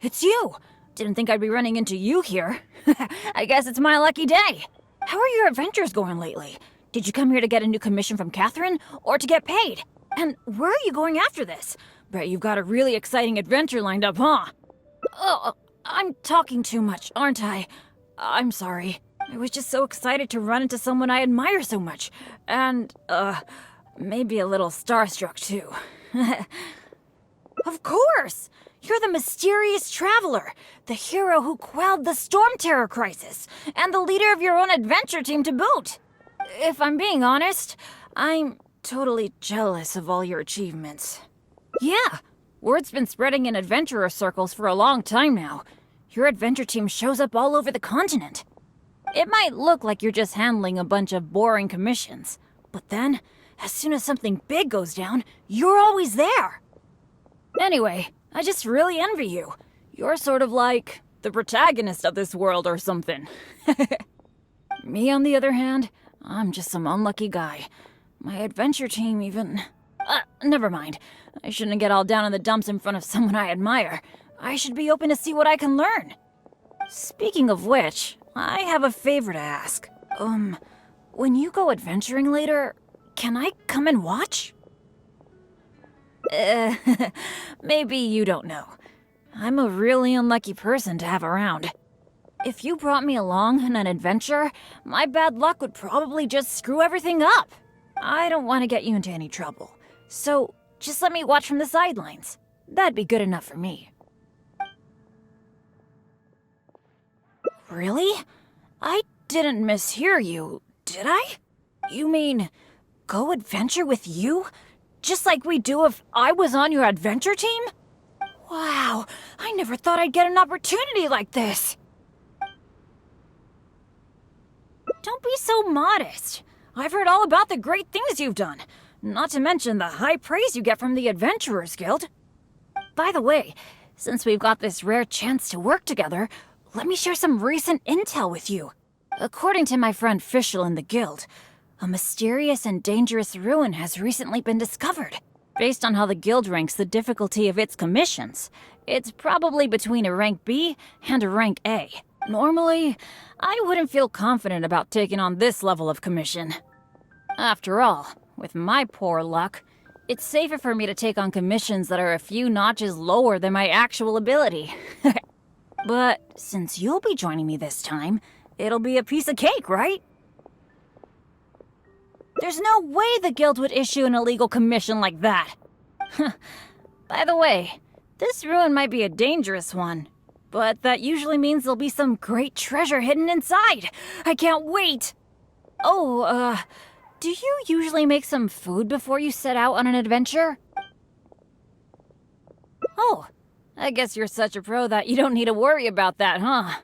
it's you! Didn't think I'd be running into you here. I guess it's my lucky day. How are your adventures going lately? Did you come here to get a new commission from Catherine, or to get paid? And where are you going after this? Bet you've got a really exciting adventure lined up, huh? Oh, I'm talking too much, aren't I? I'm sorry. I was just so excited to run into someone I admire so much. And, maybe a little starstruck, too. Of course! You're the mysterious traveler, the hero who quelled the Storm Terror crisis, and the leader of your own adventure team to boot. If I'm being honest, I'm totally jealous of all your achievements. Yeah, word's been spreading in adventurer circles for a long time now. Your adventure team shows up all over the continent. It might look like you're just handling a bunch of boring commissions, but then, as soon as something big goes down, you're always there. Anyway, I just really envy you. You're sort of like the protagonist of this world or something. Me, on the other hand, I'm just some unlucky guy. My adventure team even... never mind. I shouldn't get all down in the dumps in front of someone I admire. I should be open to see what I can learn. Speaking of which, I have a favor to ask. When you go adventuring later, can I come and watch? Maybe you don't know. I'm a really unlucky person to have around. If you brought me along on an adventure, my bad luck would probably just screw everything up. I don't want to get you into any trouble, so just let me watch from the sidelines. That'd be good enough for me. Really? I didn't mishear you, did I? You mean, go adventure with you? Just like we do if I was on your adventure team? Wow, I never thought I'd get an opportunity like this. Don't be so modest. I've heard all about the great things you've done, not to mention the high praise you get from the Adventurers Guild. By the way, since we've got this rare chance to work together, let me share some recent intel with you. According to my friend Fischl in the Guild, a mysterious and dangerous ruin has recently been discovered. Based on how the Guild ranks the difficulty of its commissions, it's probably between a rank B and a rank A. Normally, I wouldn't feel confident about taking on this level of commission. After all, with my poor luck, it's safer for me to take on commissions that are a few notches lower than my actual ability. But since you'll be joining me this time, it'll be a piece of cake, right? There's no way the Guild would issue an illegal commission like that. By the way, this ruin might be a dangerous one, but that usually means there'll be some great treasure hidden inside. I can't wait! Oh, do you usually make some food before you set out on an adventure? Oh, I guess you're such a pro that you don't need to worry about that, huh?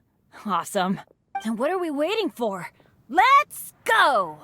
Awesome. Then what are we waiting for? Let's go!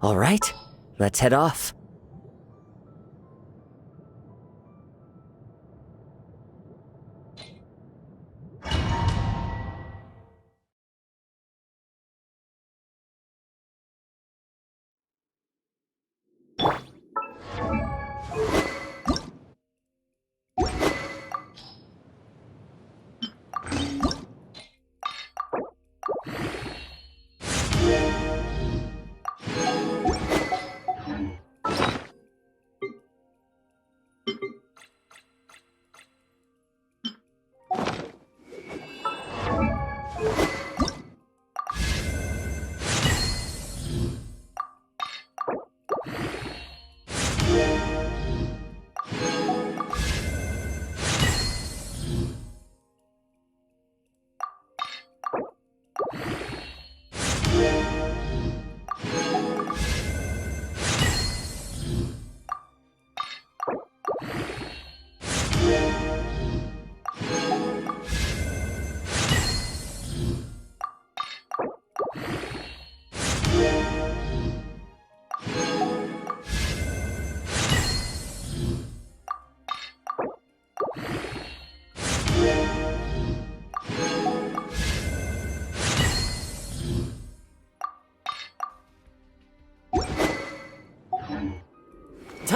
All right, let's head off.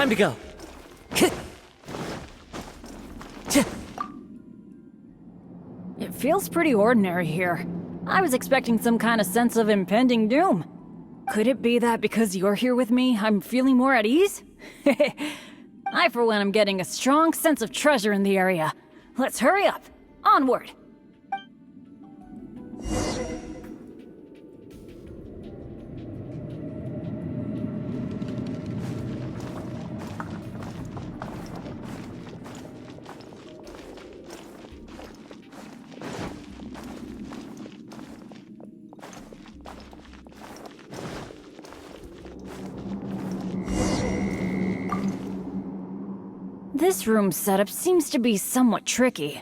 Time to go. It feels pretty ordinary here. I was expecting some kind of sense of impending doom. Could it be that because you're here with me, I'm feeling more at ease? I, for one, am getting a strong sense of treasure in the area. Let's hurry up. Onward. This room's setup seems to be somewhat tricky.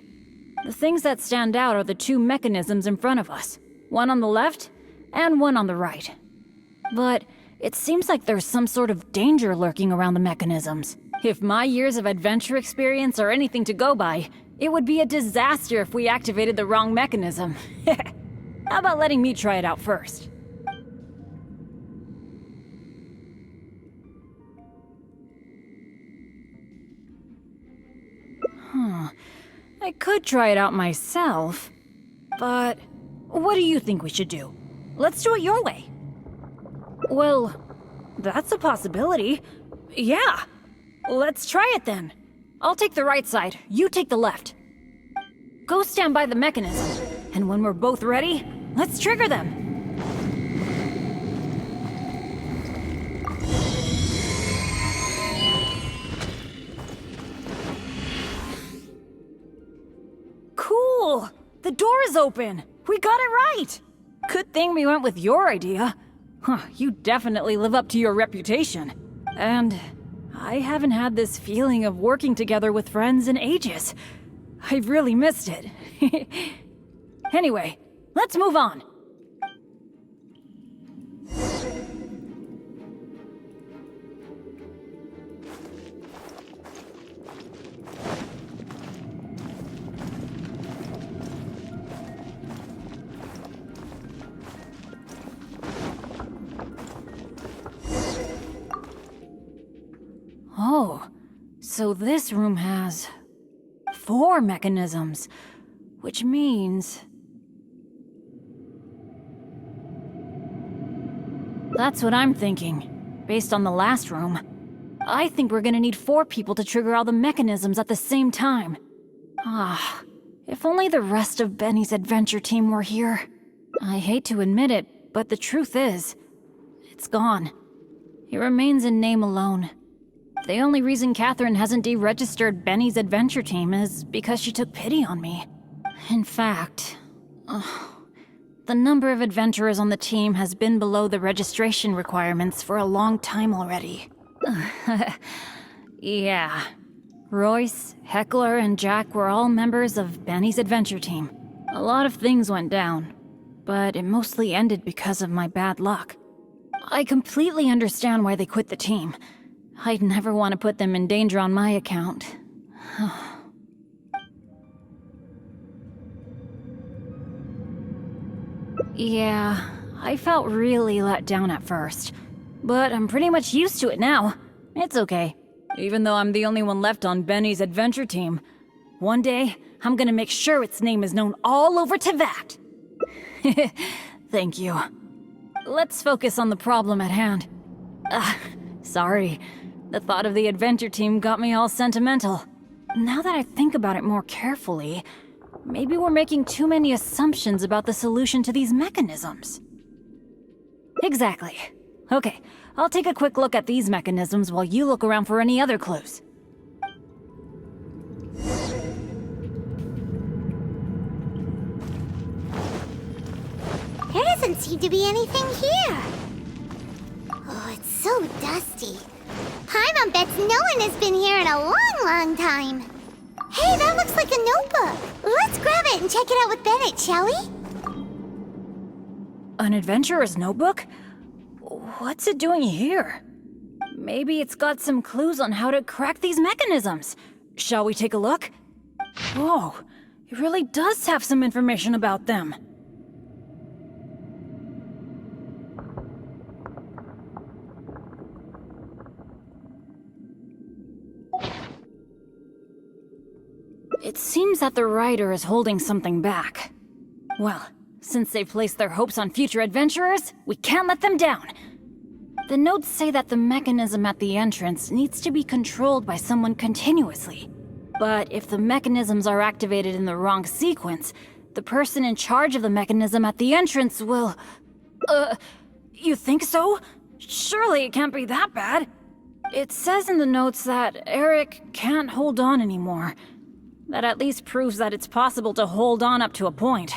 The things that stand out are the two mechanisms in front of us, one on the left and one on the right. But it seems like there's some sort of danger lurking around the mechanisms. If my years of adventure experience are anything to go by, it would be a disaster if we activated the wrong mechanism. How about letting me try it out first? I could try it out myself, but what do you think we should do? Let's do it your way. Well, that's a possibility. Yeah, let's try it then. I'll take the right side, you take the left. Go stand by the mechanism, and when we're both ready, let's trigger them. Cool! The door is open! We got it right! Good thing we went with your idea. You definitely live up to your reputation. And I haven't had this feeling of working together with friends in ages. I've really missed it. Anyway, let's move on. Oh, so this room has 4 mechanisms, which means... That's what I'm thinking, based on the last room. I think we're gonna need 4 people to trigger all the mechanisms at the same time. If only the rest of Benny's adventure team were here. I hate to admit it, but the truth is, it's gone. It remains in name alone. The only reason Catherine hasn't deregistered Benny's adventure team is because she took pity on me. In fact, the number of adventurers on the team has been below the registration requirements for a long time already. Yeah. Royce, Heckler, and Jack were all members of Benny's adventure team. A lot of things went down, but it mostly ended because of my bad luck. I completely understand why they quit the team. I'd never want to put them in danger on my account. Yeah, I felt really let down at first. But I'm pretty much used to it now. It's okay. Even though I'm the only one left on Benny's adventure team. One day, I'm gonna make sure its name is known all over Teyvat. Thank you. Let's focus on the problem at hand. Sorry. The thought of the adventure team got me all sentimental. Now that I think about it more carefully, maybe we're making too many assumptions about the solution to these mechanisms. Exactly. Okay, I'll take a quick look at these mechanisms while you look around for any other clues. There doesn't seem to be anything here. Oh, it's so dusty. Paimon bets no one has been here in a long time. Hey, that looks like a notebook. Let's grab it and check it out with Bennett, shall we? An adventurer's notebook? What's it doing here? Maybe it's got some clues on how to crack these mechanisms. Shall we take a look? Whoa, it really does have some information about them. It seems that the writer is holding something back. Well, since they placed their hopes on future adventurers, we can't let them down. The notes say that the mechanism at the entrance needs to be controlled by someone continuously. But if the mechanisms are activated in the wrong sequence, the person in charge of the mechanism at the entrance will... You think so? Surely it can't be that bad. It says in the notes that Eric can't hold on anymore. That at least proves that it's possible to hold on up to a point.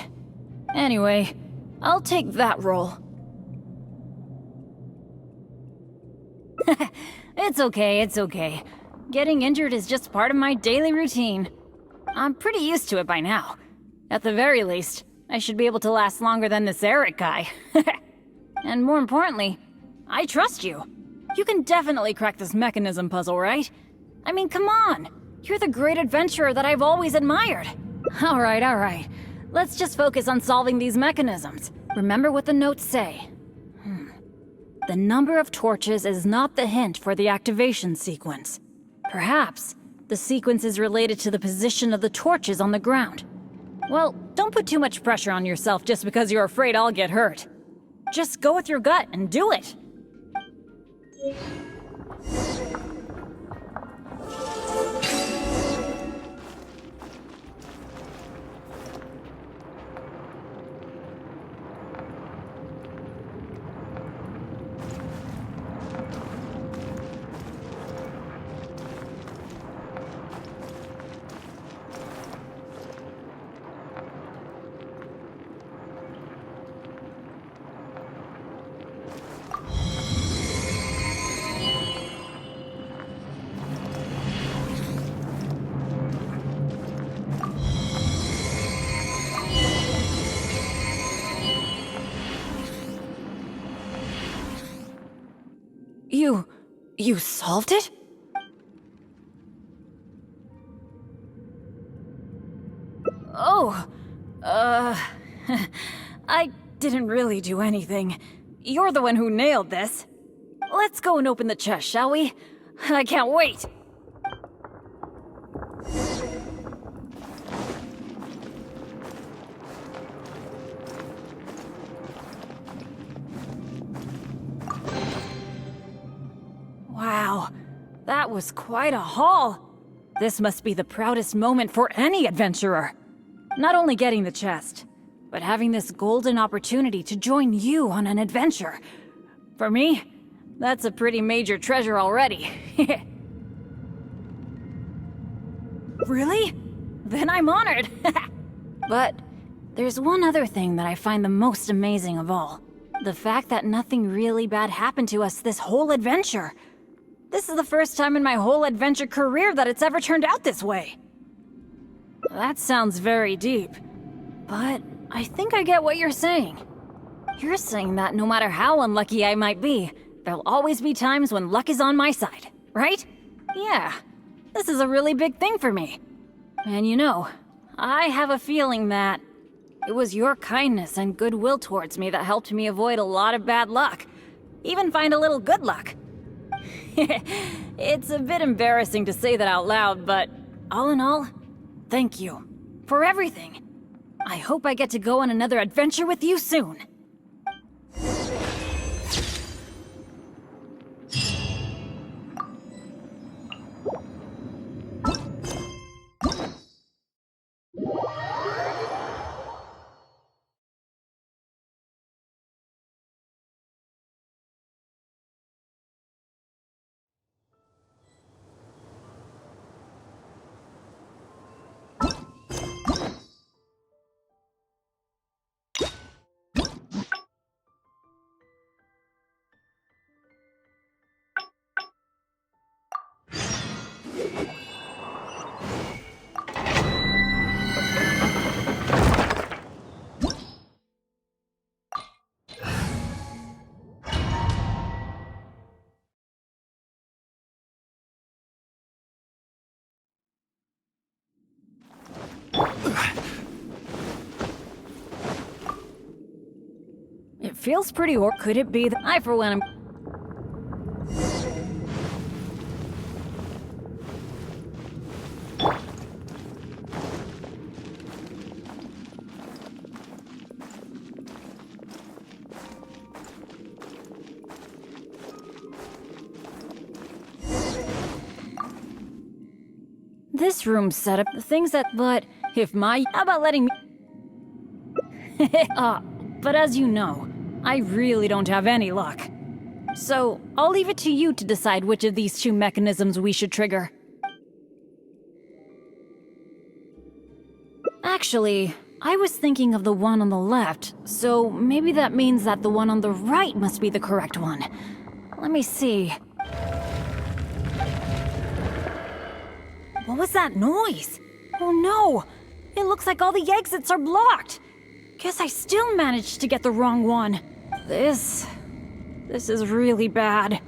Anyway, I'll take that role. It's okay. Getting injured is just part of my daily routine. I'm pretty used to it by now. At the very least, I should be able to last longer than this Eric guy. And more importantly, I trust you. You can definitely crack this mechanism puzzle, right? I mean, come on! You're the great adventurer that I've always admired. Alright. Let's just focus on solving these mechanisms. Remember what the notes say. The number of torches is not the hint for the activation sequence. Perhaps the sequence is related to the position of the torches on the ground. Well, don't put too much pressure on yourself just because you're afraid I'll get hurt. Just go with your gut and do it. You solved it? Oh, I didn't really do anything. You're the one who nailed this. Let's go and open the chest, shall we? I can't wait! Wow, that was quite a haul. This must be the proudest moment for any adventurer. Not only getting the chest, but having this golden opportunity to join you on an adventure. For me, that's a pretty major treasure already. Really? Then I'm honored. But there's one other thing that I find the most amazing of all. The fact that nothing really bad happened to us this whole adventure. This is the first time in my whole adventure career that it's ever turned out this way. That sounds very deep, but I think I get what you're saying. You're saying that no matter how unlucky I might be, there'll always be times when luck is on my side, right? Yeah, this is a really big thing for me. And you know, I have a feeling that it was your kindness and goodwill towards me that helped me avoid a lot of bad luck, even find a little good luck. It's a bit embarrassing to say that out loud, but all in all, thank you for everything. I hope I get to go on another adventure with you soon. It feels pretty, or could it be that I, for one, am... this room's set up, the things that, but if my, how about letting me, but as you know, I really don't have any luck. So, I'll leave it to you to decide which of these two mechanisms we should trigger. Actually, I was thinking of the one on the left, so maybe that means that the one on the right must be the correct one. Let me see. What was that noise? Oh no! It looks like all the exits are blocked! Guess I still managed to get the wrong one. This is really bad.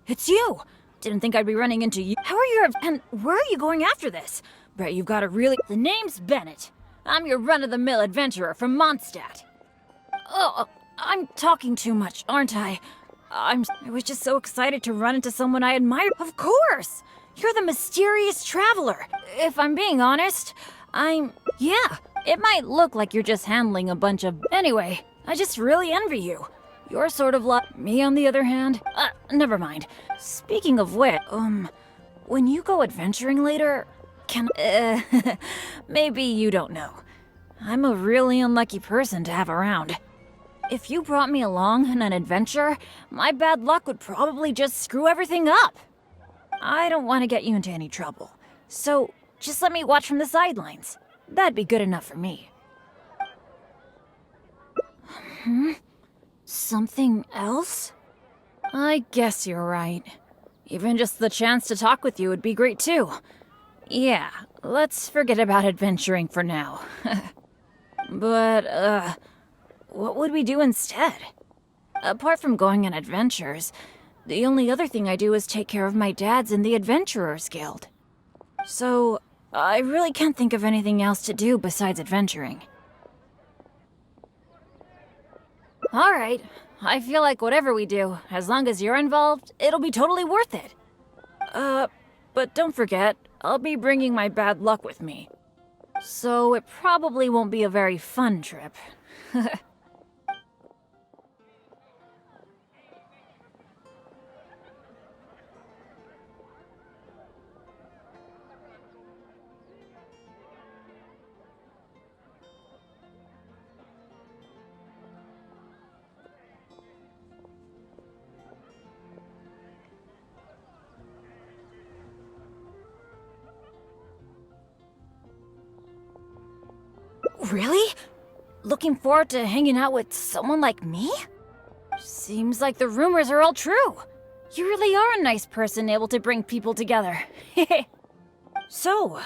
It's you! Didn't think I'd be running into you. How are your... and where are you going after this? Bet you've got a really... The name's Bennett. I'm your run-of-the-mill adventurer from Mondstadt. Oh, I'm talking too much, aren't I? I was just so excited to run into someone I admire. Of course! You're the mysterious traveler. If I'm being honest, yeah, it might look like you're just handling a bunch of... Anyway, I just really envy you. You're sort of like me, on the other hand. Never mind. Speaking of which, when you go adventuring later, maybe you don't know. I'm a really unlucky person to have around. If you brought me along on an adventure, my bad luck would probably just screw everything up. I don't want to get you into any trouble, so just let me watch from the sidelines. That'd be good enough for me. Something else? I guess you're right. Even just the chance to talk with you would be great too. Yeah, let's forget about adventuring for now. But, what would we do instead? Apart from going on adventures, the only other thing I do is take care of my dad's in the Adventurers Guild. So, I really can't think of anything else to do besides adventuring. Alright, I feel like whatever we do, as long as you're involved, it'll be totally worth it. But don't forget, I'll be bringing my bad luck with me. So it probably won't be a very fun trip. Really? Looking forward to hanging out with someone like me? Seems like the rumors are all true. You really are a nice person able to bring people together. So,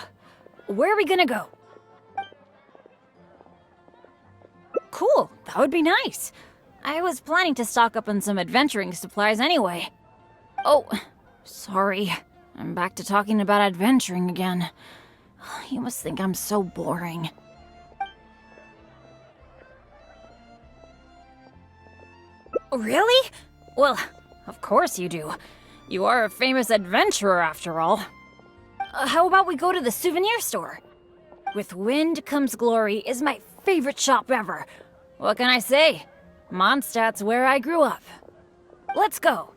where are we gonna go? Cool, that would be nice. I was planning to stock up on some adventuring supplies anyway. Oh, sorry. I'm back to talking about adventuring again. You must think I'm so boring. Really? Well, of course you do. You are a famous adventurer after all. How about we go to the souvenir store? With Wind Comes Glory is my favorite shop ever. What can I say? Mondstadt's where I grew up. Let's go.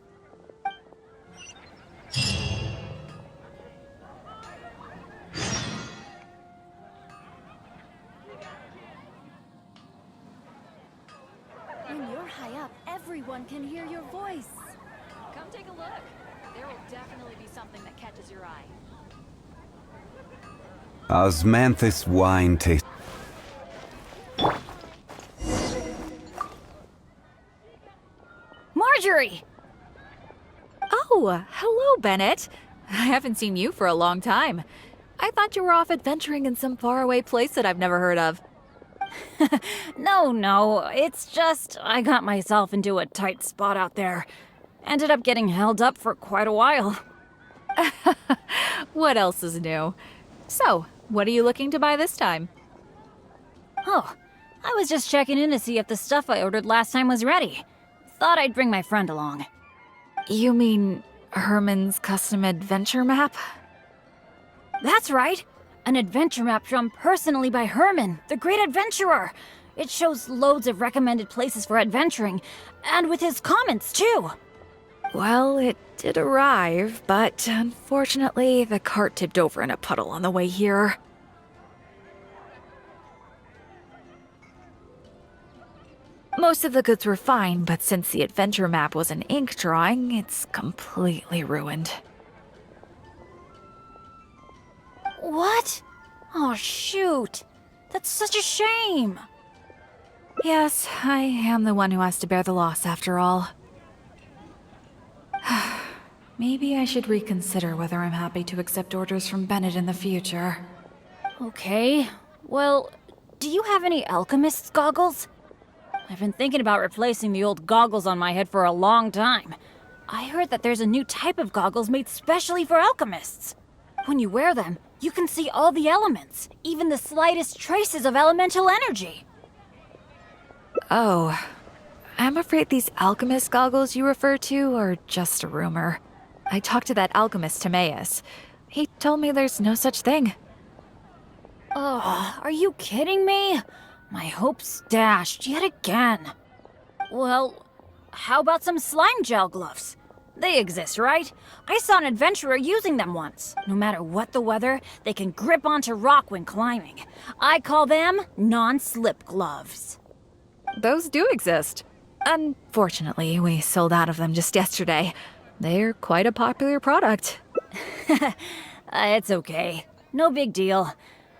When you're high up, everyone can hear your voice. Come take a look. There will definitely be something that catches your eye. Osmanthus wine tastes. surgery! Oh, hello, Bennett. I haven't seen you for a long time. I thought you were off adventuring in some faraway place that I've never heard of. No, it's just I got myself into a tight spot out there. Ended up getting held up for quite a while. What else is new? So, what are you looking to buy this time? Oh, I was just checking in to see if the stuff I ordered last time was ready. Thought I'd bring my friend along. You mean Herman's custom adventure map? That's right! An adventure map drawn personally by Herman, the great adventurer. It shows loads of recommended places for adventuring, and with his comments, too. Well, it did arrive, but unfortunately, the cart tipped over in a puddle on the way here. Most of the goods were fine, but since the adventure map was an ink drawing, it's completely ruined. What? Oh, shoot. That's such a shame. Yes, I am the one who has to bear the loss after all. Maybe I should reconsider whether I'm happy to accept orders from Bennett in the future. Okay, well, do you have any alchemist's goggles? I've been thinking about replacing the old goggles on my head for a long time. I heard that there's a new type of goggles made specially for alchemists. When you wear them, you can see all the elements, even the slightest traces of elemental energy. Oh, I'm afraid these alchemist goggles you refer to are just a rumor. I talked to that alchemist, Timaeus. He told me there's no such thing. Oh, are you kidding me? My hopes dashed yet again. Well, how about some slime gel gloves? They exist, right? I saw an adventurer using them once. No matter what the weather, they can grip onto rock when climbing. I call them non-slip gloves. Those do exist. Unfortunately, we sold out of them just yesterday. They're quite a popular product. It's okay. No big deal.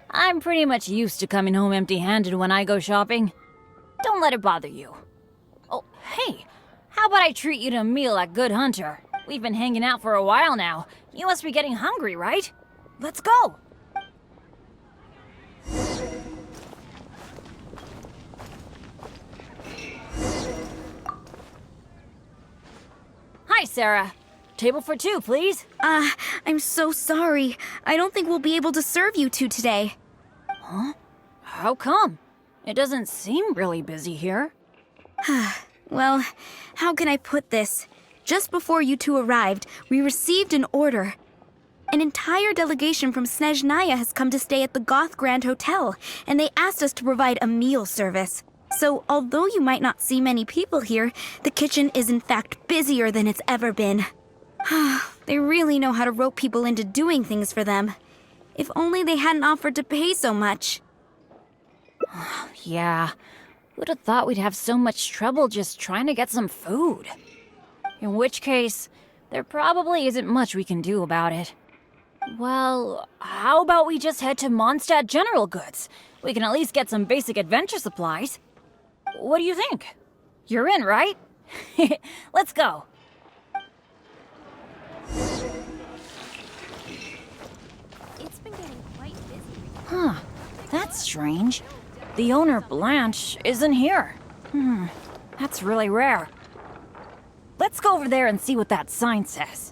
I'm pretty much used to coming home empty-handed when I go shopping. Don't let it bother you. Oh, hey, how about I treat you to a meal at Good Hunter? We've been hanging out for a while now. You must be getting hungry, right? Let's go. Hi, Sarah. Table for two, please. I'm so sorry. I don't think we'll be able to serve you two today. Huh? How come? It doesn't seem really busy here. Well, how can I put this? Just before you two arrived, we received an order. An entire delegation from Snezhnaya has come to stay at the Goth Grand Hotel, and they asked us to provide a meal service. So, although you might not see many people here, the kitchen is in fact busier than it's ever been. They really know how to rope people into doing things for them. If only they hadn't offered to pay so much. Yeah, who'd have thought we'd have so much trouble just trying to get some food? In which case, there probably isn't much we can do about it. Well, how about we just head to Mondstadt General Goods? We can at least get some basic adventure supplies. What do you think? You're in, right? Let's go. It's been getting quite busy. Huh, that's strange. The owner, Blanche, isn't here. That's really rare. Let's go over there and see what that sign says.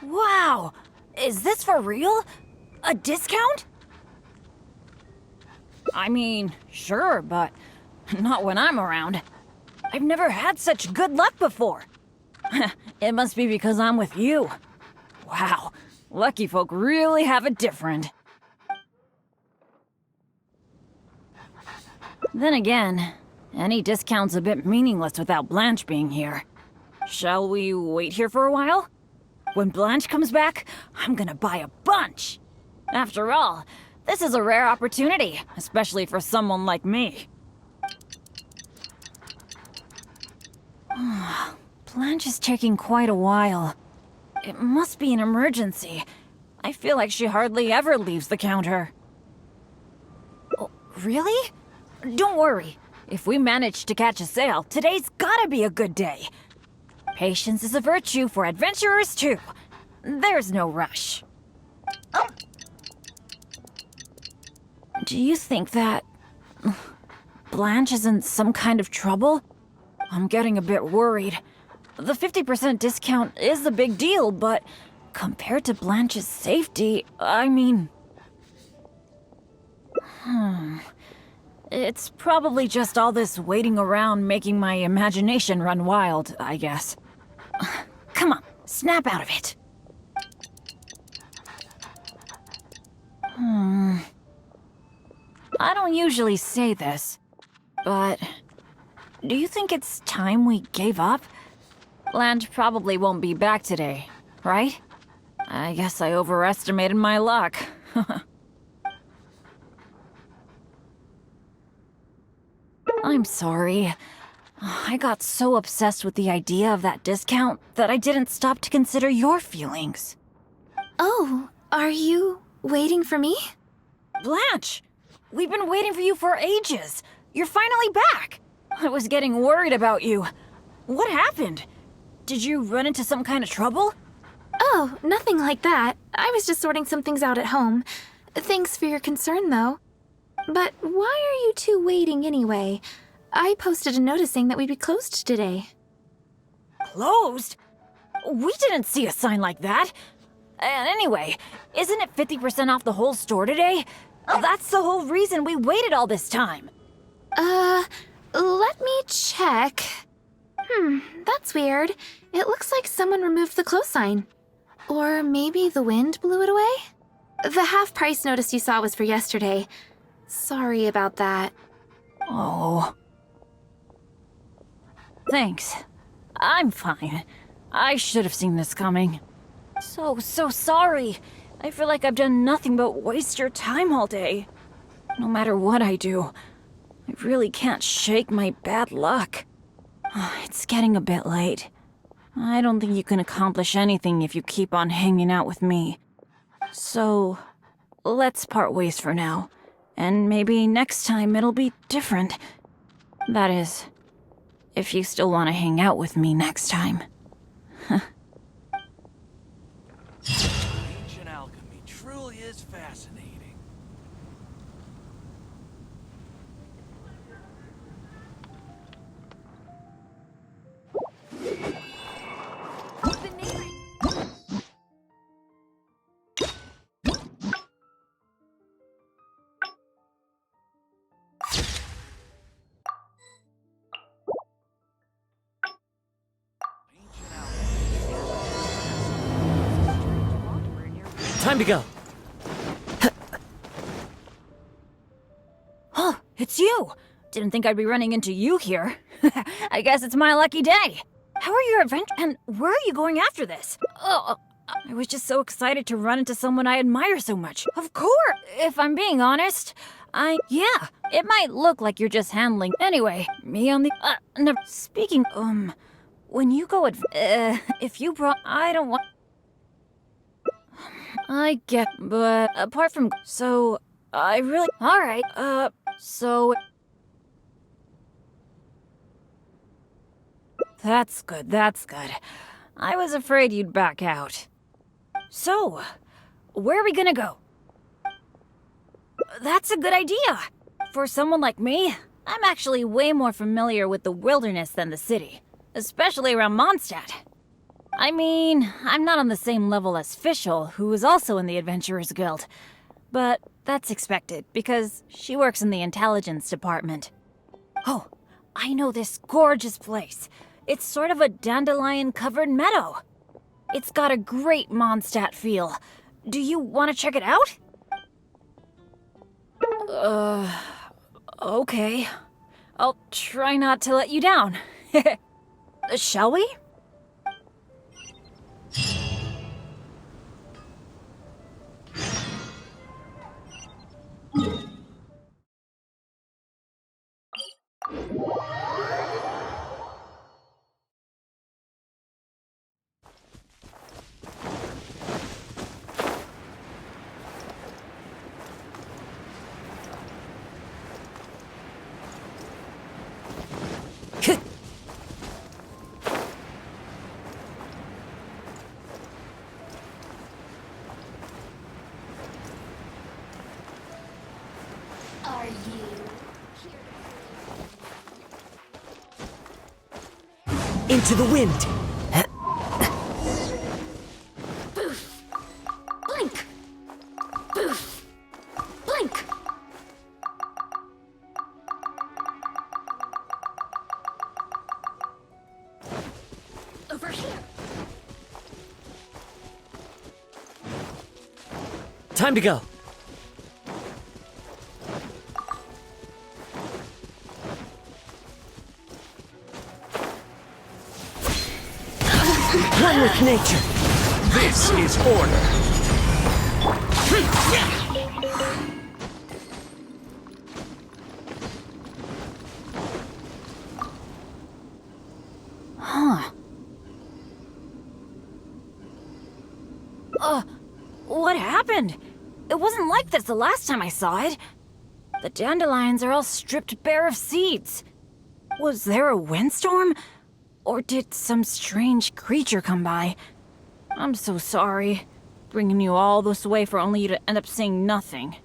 Wow! Is this for real? A discount? I mean, sure, but not when I'm around. I've never had such good luck before. It must be because I'm with you. Wow, lucky folk really have it different. Then again, any discount's a bit meaningless without Blanche being here. Shall we wait here for a while? When Blanche comes back, I'm gonna buy a bunch. After all, this is a rare opportunity, especially for someone like me. Blanche is taking quite a while. It must be an emergency. I feel like she hardly ever leaves the counter. Oh, really? Don't worry. If we manage to catch a sale, today's gotta be a good day. Patience is a virtue for adventurers too. There's no rush. Do you think that Blanche is in some kind of trouble? I'm getting a bit worried. The 50% discount is a big deal, but compared to Blanche's safety, I mean... It's probably just all this waiting around making my imagination run wild, I guess. Come on, snap out of it. I don't usually say this, but do you think it's time we gave up? Blanche probably won't be back today, right? I guess I overestimated my luck. I'm sorry. I got so obsessed with the idea of that discount that I didn't stop to consider your feelings. Oh, are you waiting for me? Blanche! We've been waiting for you for ages. You're finally back. I was getting worried about you. What happened? Did you run into some kind of trouble? Oh, nothing like that. I was just sorting some things out at home. Thanks for your concern, though. But why are you two waiting anyway? I posted a notice saying that we'd be closed today. Closed? We didn't see a sign like that. And anyway, isn't it 50% off the whole store today? That's the whole reason we waited all this time. Let me check. That's weird. It looks like someone removed the close sign. Or maybe the wind blew it away? The half-price notice you saw was for yesterday. Sorry about that. Oh. Thanks. I'm fine. I should have seen this coming. So sorry. I feel like I've done nothing but waste your time all day. No matter what I do, I really can't shake my bad luck. It's getting a bit late. I don't think you can accomplish anything if you keep on hanging out with me. So, let's part ways for now. And maybe next time it'll be different. That is, if you still want to hang out with me next time. Ancient alchemy truly is fascinating. Time to go. Oh, it's you! Didn't think I'd be running into you here. I guess it's my lucky day. How are your adventures? And where are you going after this? Oh, I was just so excited to run into someone I admire so much. Of course! If I'm being honest, yeah, it might look like you're just handling. Anyway, me on the, never. Speaking, when you go if you brought, I don't want. I get, but apart from, so, I really, alright, so. That's good, that's good. I was afraid you'd back out. So, where are we gonna go? That's a good idea. For someone like me, I'm actually way more familiar with the wilderness than the city, especially around Mondstadt. I mean, I'm not on the same level as Fischl, who is also in the Adventurers Guild. But that's expected, because she works in the intelligence department. Oh, I know this gorgeous place. It's sort of a dandelion-covered meadow. It's got a great Mondstadt feel. Do you want to check it out? Okay. I'll try not to let you down. Shall we? Into the wind. Blink! Boof! Blink! Over here! Time to go. One with nature. This is order. What happened? It wasn't like this the last time I saw it. The dandelions are all stripped bare of seeds. Was there a windstorm? Or did some strange creature come by? I'm so sorry. Bringing you all this way for only you to end up seeing nothing.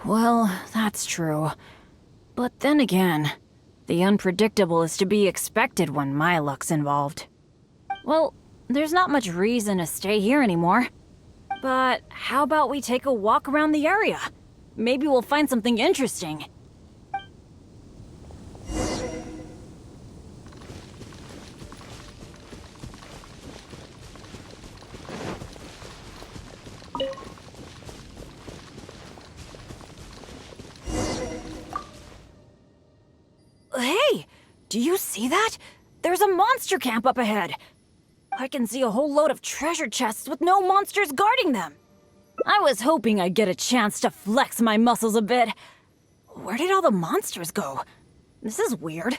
Well, that's true. But then again, the unpredictable is to be expected when my luck's involved. Well, there's not much reason to stay here anymore. But how about we take a walk around the area? Maybe we'll find something interesting. Hey! Do you see that? There's a monster camp up ahead! I can see a whole load of treasure chests with no monsters guarding them! I was hoping I'd get a chance to flex my muscles a bit. Where did all the monsters go? This is weird.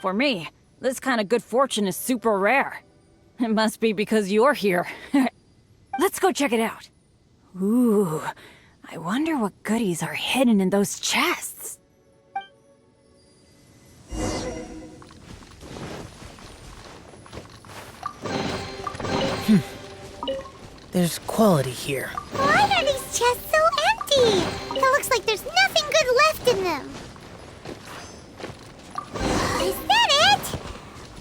For me, this kind of good fortune is super rare. It must be because you're here. Let's go check it out. Ooh, I wonder what goodies are hidden in those chests. There's quality here. Why are these chests so empty? It looks like there's nothing good left in them. Is that it?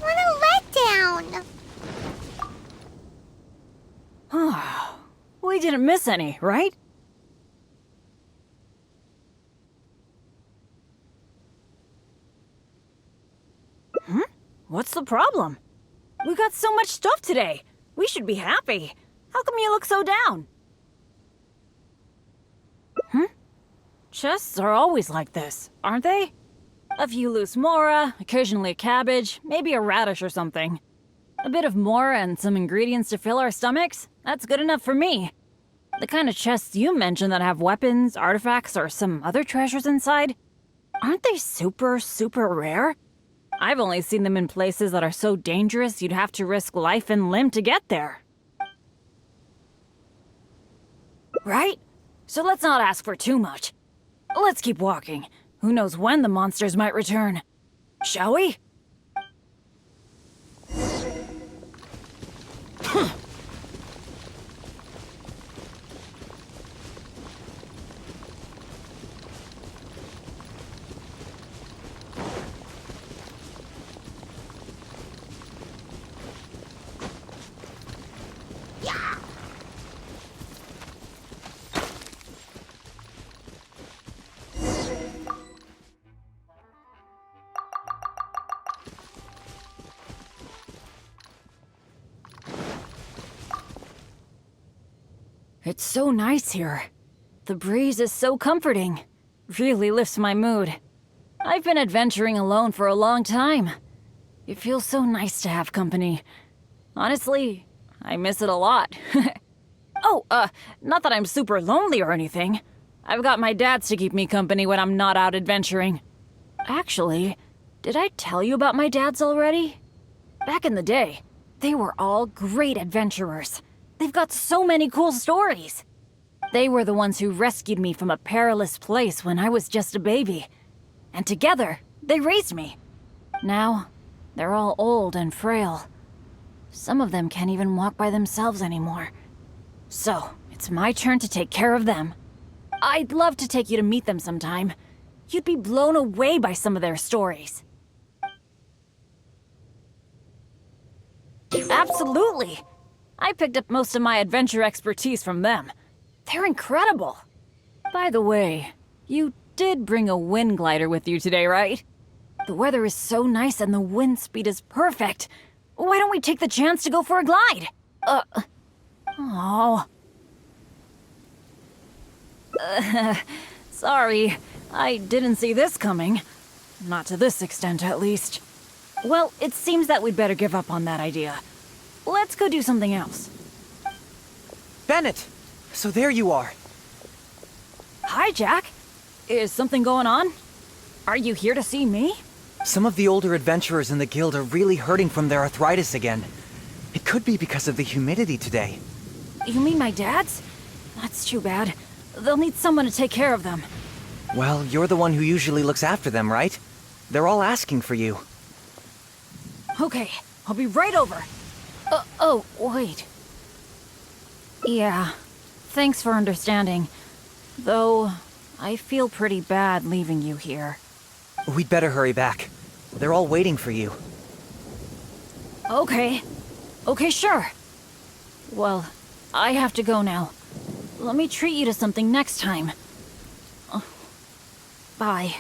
What a letdown. We didn't miss any, right? What's the problem? We got so much stuff today. We should be happy. How come you look so down? Chests are always like this, aren't they? A few loose mora, occasionally a cabbage, maybe a radish or something. A bit of mora and some ingredients to fill our stomachs? That's good enough for me. The kind of chests you mentioned that have weapons, artifacts, or some other treasures inside, aren't they super, super rare? I've only seen them in places that are so dangerous you'd have to risk life and limb to get there. Right? So let's not ask for too much. Let's keep walking. Who knows when the monsters might return? Shall we? It's so nice here. The breeze is so comforting. Really lifts my mood. I've been adventuring alone for a long time. It feels so nice to have company. Honestly, I miss it a lot. Not that I'm super lonely or anything. I've got my dads to keep me company when I'm not out adventuring. Actually, did I tell you about my dads already? Back in the day, they were all great adventurers. They've got so many cool stories. They were the ones who rescued me from a perilous place when I was just a baby. And together, they raised me. Now, they're all old and frail. Some of them can't even walk by themselves anymore. So, it's my turn to take care of them. I'd love to take you to meet them sometime. You'd be blown away by some of their stories. Absolutely! I picked up most of my adventure expertise from them. They're incredible. By the way, you did bring a wind glider with you today, right? The weather is so nice and the wind speed is perfect. Why don't we take the chance to go for a glide? Oh. Sorry, I didn't see this coming. Not to this extent, at least. Well, it seems that we'd better give up on that idea. Let's go do something else. Bennett! So there you are. Hi, Jack. Is something going on? Are you here to see me? Some of the older adventurers in the guild are really hurting from their arthritis again. It could be because of the humidity today. You mean my dad's? That's too bad. They'll need someone to take care of them. Well, you're the one who usually looks after them, right? They're all asking for you. Okay, I'll be right over. Oh, wait. Yeah, thanks for understanding. Though, I feel pretty bad leaving you here. We'd better hurry back. They're all waiting for you. Okay. Okay, sure. Well, I have to go now. Let me treat you to something next time. Bye.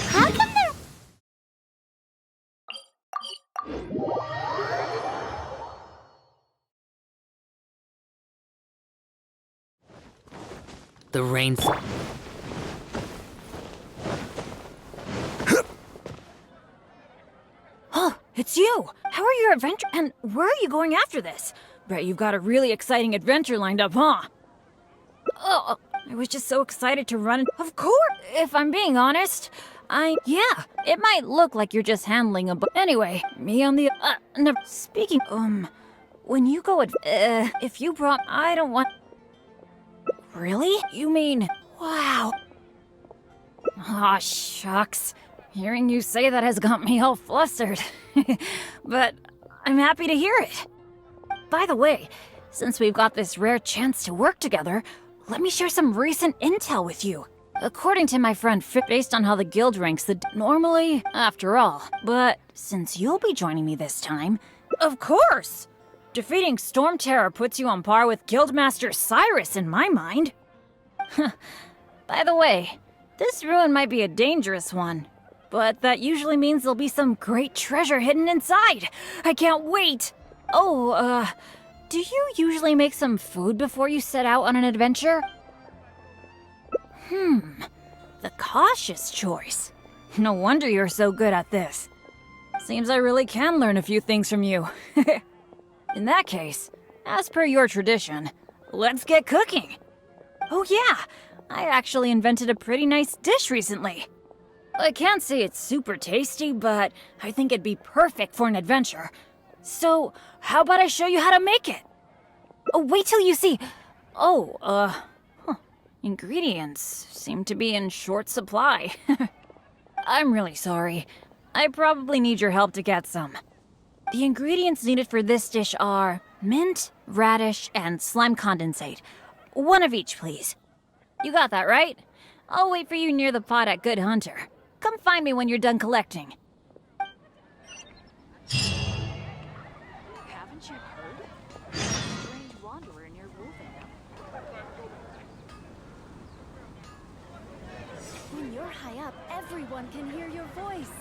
How come there... The rain's... Oh, it's you! How are your adventures? And where are you going after this? Bet you've got a really exciting adventure lined up, huh? Oh, I was just so excited to run. Of course! If I'm being honest, yeah, it might look like you're just handling a anyway, me on the, never. Speaking, when you go if you brought, I don't want. Really? You mean, wow. Aw, shucks. Hearing you say that has got me all flustered. But I'm happy to hear it. By the way, since we've got this rare chance to work together, let me share some recent intel with you. According to my friend based on how the guild ranks the normally, after all. But since you'll be joining me this time, of course! Defeating Storm Terror puts you on par with Guildmaster Cyrus in my mind. By the way, this ruin might be a dangerous one, but that usually means there'll be some great treasure hidden inside. I can't wait! Oh, do you usually make some food before you set out on an adventure? The cautious choice. No wonder you're so good at this. Seems I really can learn a few things from you. In that case, as per your tradition, let's get cooking. Oh yeah, I actually invented a pretty nice dish recently. I can't say it's super tasty, but I think it'd be perfect for an adventure. So, how about I show you how to make it? Oh, wait till you see. Ingredients seem to be in short supply. I'm really sorry. I probably need your help to get some. The ingredients needed for this dish are mint, radish, and slime condensate. One of each, please. You got that, right? I'll wait for you near the pot at Good Hunter. Come find me when you're done collecting. Haven't you heard? A strange wanderer near Wolfenham. When you're high up, everyone can hear your voice.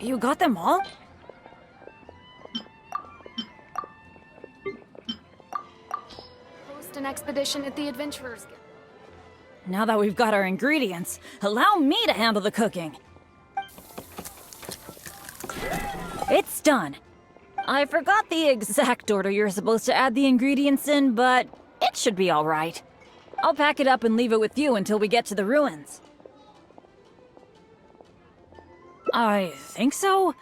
You got them all? Host an expedition at the Adventurers Guild. Now that we've got our ingredients, allow me to handle the cooking. It's done. I forgot the exact order you're supposed to add the ingredients in, but it should be all right. I'll pack it up and leave it with you until we get to the ruins. I think so.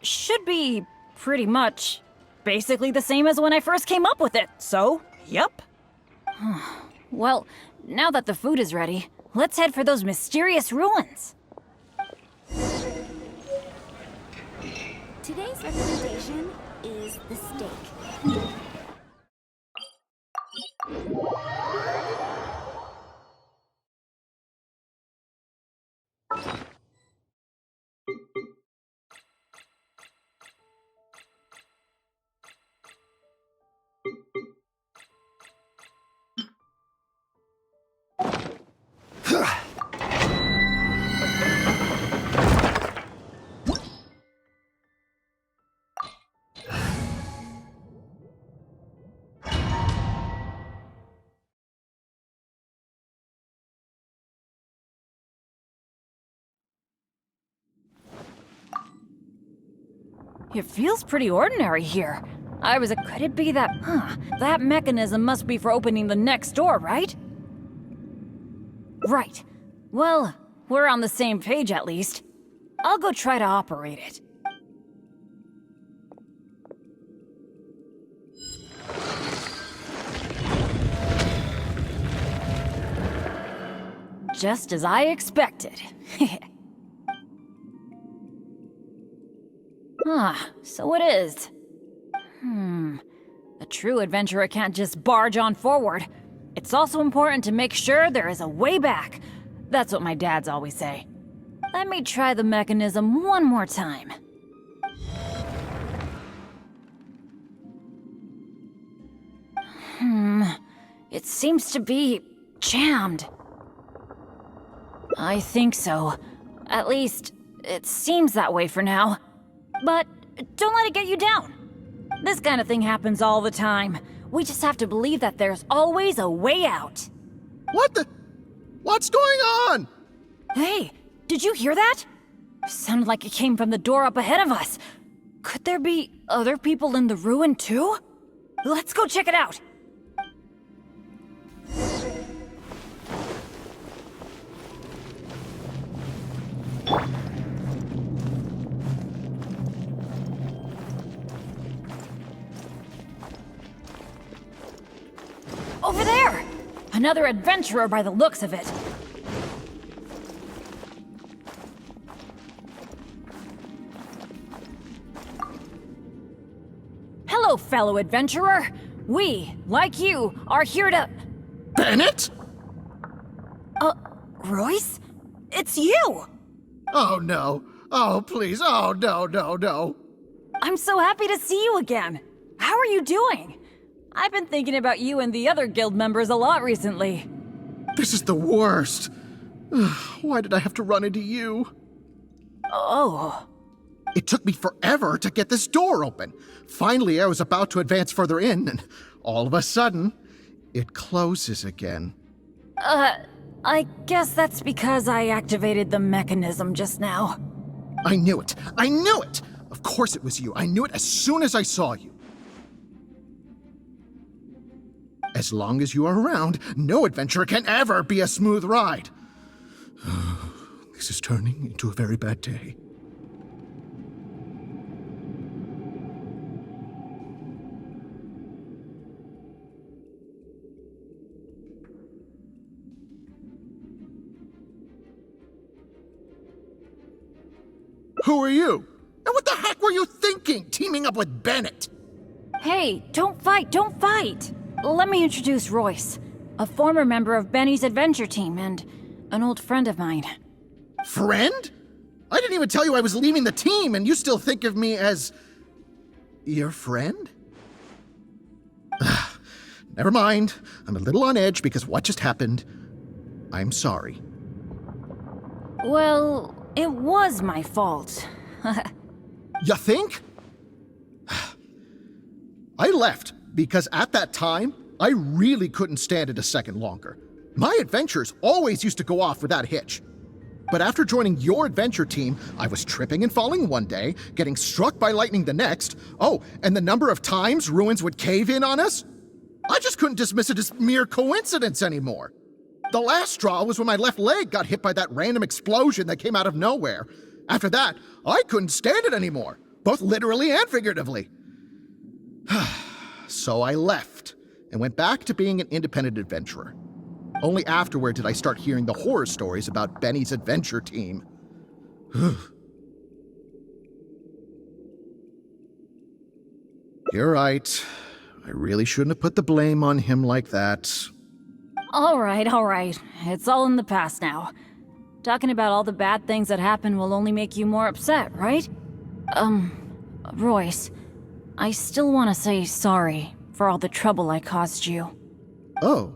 Should be pretty much basically the same as when I first came up with it, so, yep. Well, now that the food is ready, let's head for those mysterious ruins. Today's recommendation is the steak. It feels pretty ordinary here. Could it be that, that mechanism must be for opening the next door, right? Right. Well, we're on the same page at least. I'll go try to operate it. Just as I expected. So it is. A true adventurer can't just barge on forward. It's also important to make sure there is a way back. That's what my dads always say. Let me try the mechanism one more time. It seems to be jammed. I think so. At least, it seems that way for now. But don't let it get you down. This kind of thing happens all the time. We just have to believe that there's always a way out. What's going on? Hey, did you hear that? Sounded like it came from the door up ahead of us. Could there be other people in the ruin too? Let's go check it out. Over there! Another adventurer by the looks of it. Hello, fellow adventurer. We, like you, are here to... Bennett? Royce? It's you! Oh, no. Oh, please. Oh, no. I'm so happy to see you again. How are you doing? I've been thinking about you and the other guild members a lot recently. This is the worst. Why did I have to run into you? Oh. It took me forever to get this door open. Finally, I was about to advance further in, and all of a sudden, it closes again. I guess that's because I activated the mechanism just now. I knew it. Of course it was you. I knew it as soon as I saw you. As long as you are around, no adventure can ever be a smooth ride. This is turning into a very bad day. Who are you? And what the heck were you thinking, teaming up with Bennett? Hey, don't fight! Let me introduce Royce, a former member of Benny's adventure team and an old friend of mine. Friend? I didn't even tell you I was leaving the team, and you still think of me as... your friend? Never mind. I'm a little on edge because what just happened. I'm sorry. Well, it was my fault. You think? I left because at that time, I really couldn't stand it a second longer. My adventures always used to go off without a hitch. But after joining your adventure team, I was tripping and falling one day, getting struck by lightning the next. Oh, and the number of times ruins would cave in on us? I just couldn't dismiss it as mere coincidence anymore. The last straw was when my left leg got hit by that random explosion that came out of nowhere. After that, I couldn't stand it anymore, both literally and figuratively. So I left and went back to being an independent adventurer. Only afterward did I start hearing the horror stories about Benny's adventure team. You're right. I really shouldn't have put the blame on him like that. All right. It's all in the past now. Talking about all the bad things that happened will only make you more upset, right? Royce, I still want to say sorry for all the trouble I caused you. Oh.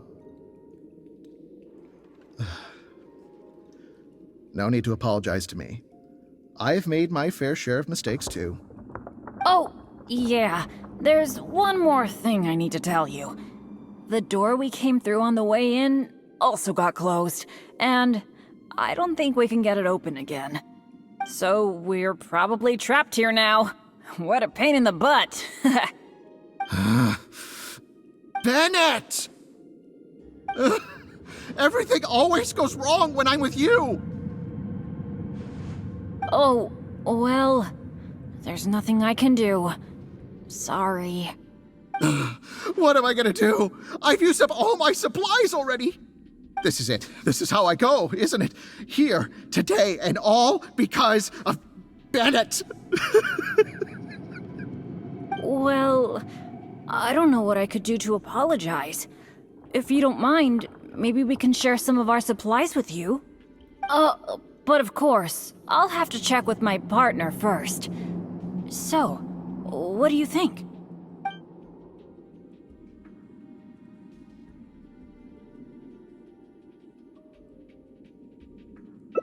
No need to apologize to me. I've made my fair share of mistakes too. Oh, yeah. There's one more thing I need to tell you. The door we came through on the way in also got closed, and I don't think we can get it open again. So we're probably trapped here now. What a pain in the butt. Bennett! Everything always goes wrong when I'm with you! Oh, well, there's nothing I can do. Sorry. What am I gonna do? I've used up all my supplies already! This is it. This is how I go, isn't it? Here, today, and all because of Bennett! Well, I don't know what I could do to apologize. If you don't mind, maybe we can share some of our supplies with you. But of course, I'll have to check with my partner first. So, what do you think?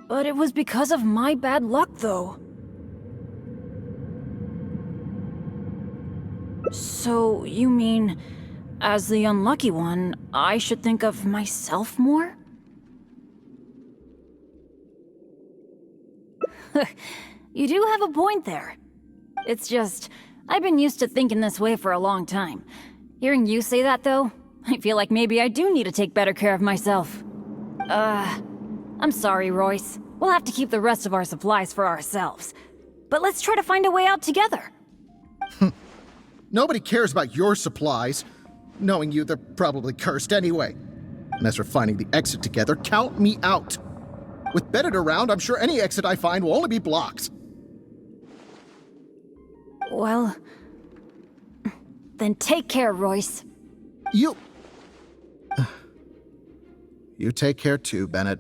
But it was because of my bad luck, though. So, you mean, as the unlucky one, I should think of myself more? You do have a point there. It's just, I've been used to thinking this way for a long time. Hearing you say that, though, I feel like maybe I do need to take better care of myself. I'm sorry, Royce. We'll have to keep the rest of our supplies for ourselves. But let's try to find a way out together. Nobody cares about your supplies. Knowing you, they're probably cursed anyway. And as for finding the exit together, count me out. With Bennett around, I'm sure any exit I find will only be blocked. Well, then take care, Royce. You take care too, Bennett.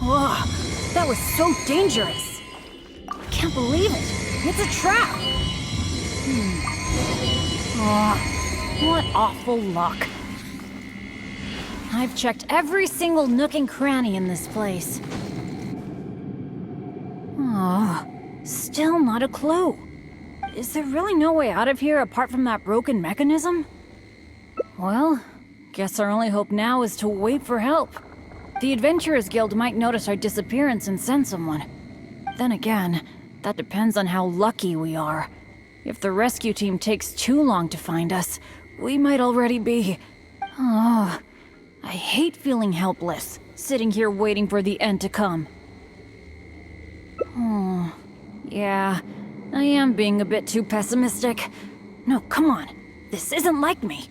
Whoa, that was so dangerous. I can't believe it. It's a trap. Oh, what awful luck. I've checked every single nook and cranny in this place. Oh, still not a clue. Is there really no way out of here apart from that broken mechanism? Well, guess our only hope now is to wait for help. The Adventurers Guild might notice our disappearance and send someone. Then again, that depends on how lucky we are. If the rescue team takes too long to find us, we might already be... Oh, I hate feeling helpless, sitting here waiting for the end to come. Oh, yeah, I am being a bit too pessimistic. No, come on, this isn't like me.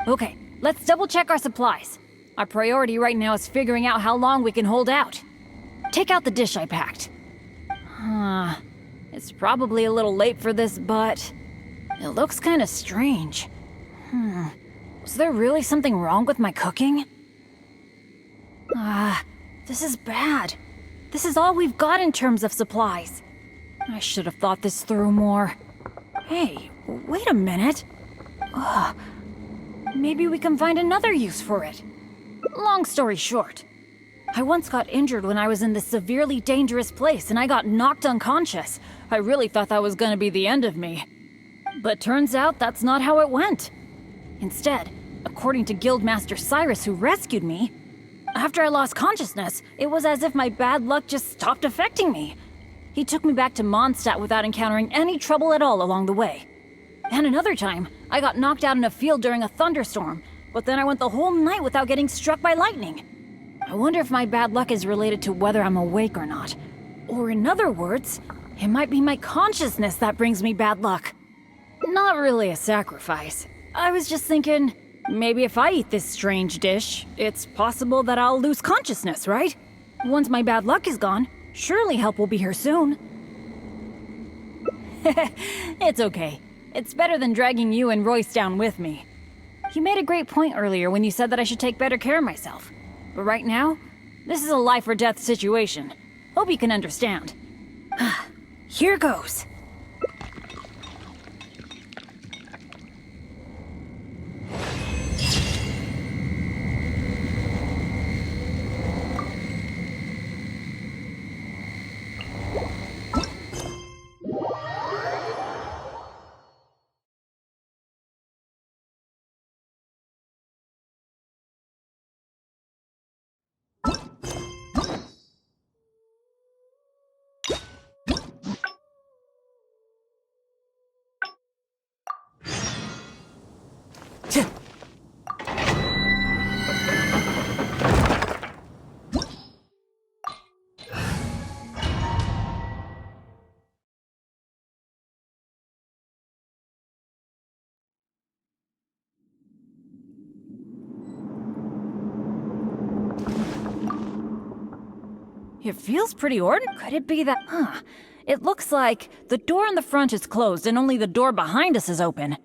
Okay, let's double check our supplies. Our priority right now is figuring out how long we can hold out. Take out the dish I packed. It's probably a little late for this, but it looks kind of strange. Was there really something wrong with my cooking? This is bad. This is all we've got in terms of supplies. I should have thought this through more. Hey, wait a minute. Maybe we can find another use for it. Long story short, I once got injured when I was in this severely dangerous place and I got knocked unconscious. I really thought that was gonna be the end of me. But turns out that's not how it went. Instead, according to Guildmaster Cyrus, who rescued me, after I lost consciousness, it was as if my bad luck just stopped affecting me. He took me back to Mondstadt without encountering any trouble at all along the way. And another time, I got knocked out in a field during a thunderstorm, but then I went the whole night without getting struck by lightning. I wonder if my bad luck is related to whether I'm awake or not. Or in other words, it might be my consciousness that brings me bad luck. Not really a sacrifice. I was just thinking, maybe if I eat this strange dish, it's possible that I'll lose consciousness, right? Once my bad luck is gone, surely help will be here soon. It's okay. It's better than dragging you and Royce down with me. You made a great point earlier when you said that I should take better care of myself. But right now, this is a life or death situation. Hope you can understand. Here goes. It feels pretty ordinary. Could it be that... It looks like the door in the front is closed and only the door behind us is open.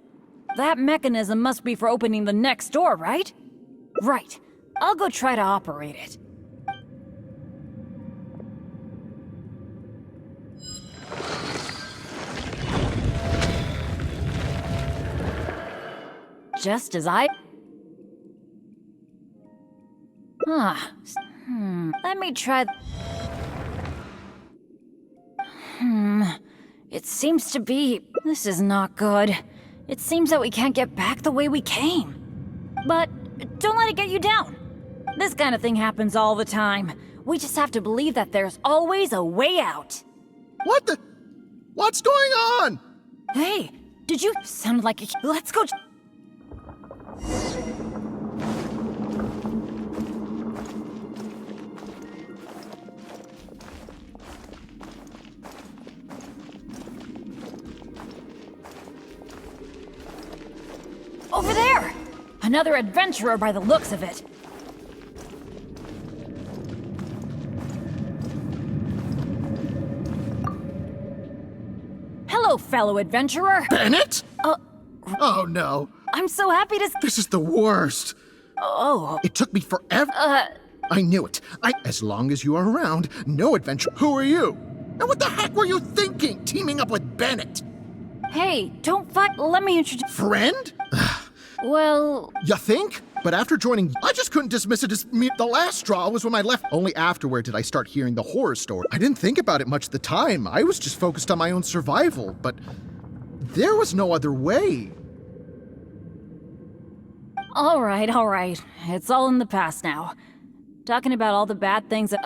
That mechanism must be for opening the next door, right? Right. I'll go try to operate it. Just as I... Let me try... It seems to be... This is not good. It seems that we can't get back the way we came. But don't let it get you down. This kind of thing happens all the time. We just have to believe that there's always a way out. What the? What's going on? Hey, did you... Sounded like a... Let's go... Over there! Another adventurer by the looks of it. Hello, fellow adventurer! Bennett? Oh no. I'm so happy to... This is the worst. Oh. It took me forever. I knew it. As long as you are around, no adventure. Who are you? And what the heck were you thinking, teaming up with Bennett? Hey, don't fight. Let me introduce... Friend? Well... You think? But after joining, I just couldn't dismiss it as me. The last straw was when I left. Only afterward did I start hearing the horror story. I didn't think about it much at the time. I was just focused on my own survival, but there was no other way. All right. It's all in the past now. Talking about all the bad things that...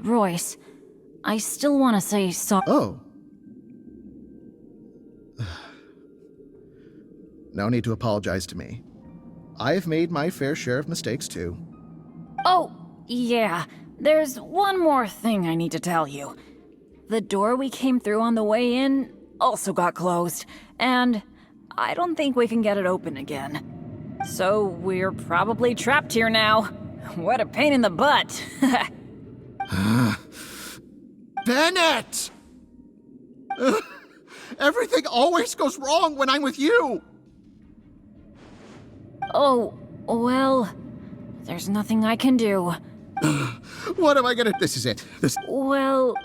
Royce, I still want to say sorry. Oh. No need to apologize to me. I've made my fair share of mistakes, too. Oh, yeah. There's one more thing I need to tell you. The door we came through on the way in also got closed, and I don't think we can get it open again. So we're probably trapped here now. What a pain in the butt. Bennett! Everything always goes wrong when I'm with you! Oh, well, there's nothing I can do. What am I gonna... This is it. Well,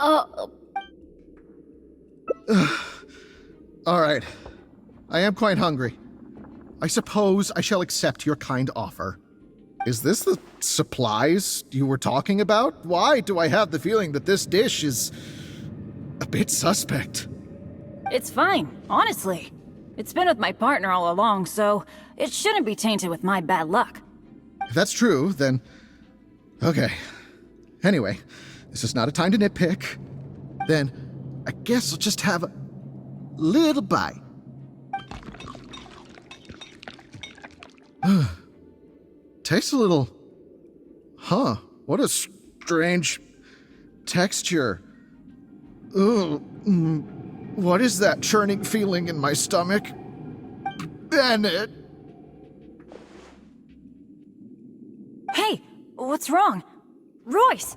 All right. I am quite hungry. I suppose I shall accept your kind offer. Is this the supplies you were talking about? Why do I have the feeling that this dish is a bit suspect? It's fine, honestly. It's been with my partner all along, so it shouldn't be tainted with my bad luck. If that's true, then... Okay. Anyway, this is not a time to nitpick. Then, I guess I'll just have a little bite. Tastes a little... Huh, what a strange texture. Ugh. What is that churning feeling in my stomach? Bennett! Hey, what's wrong? Royce!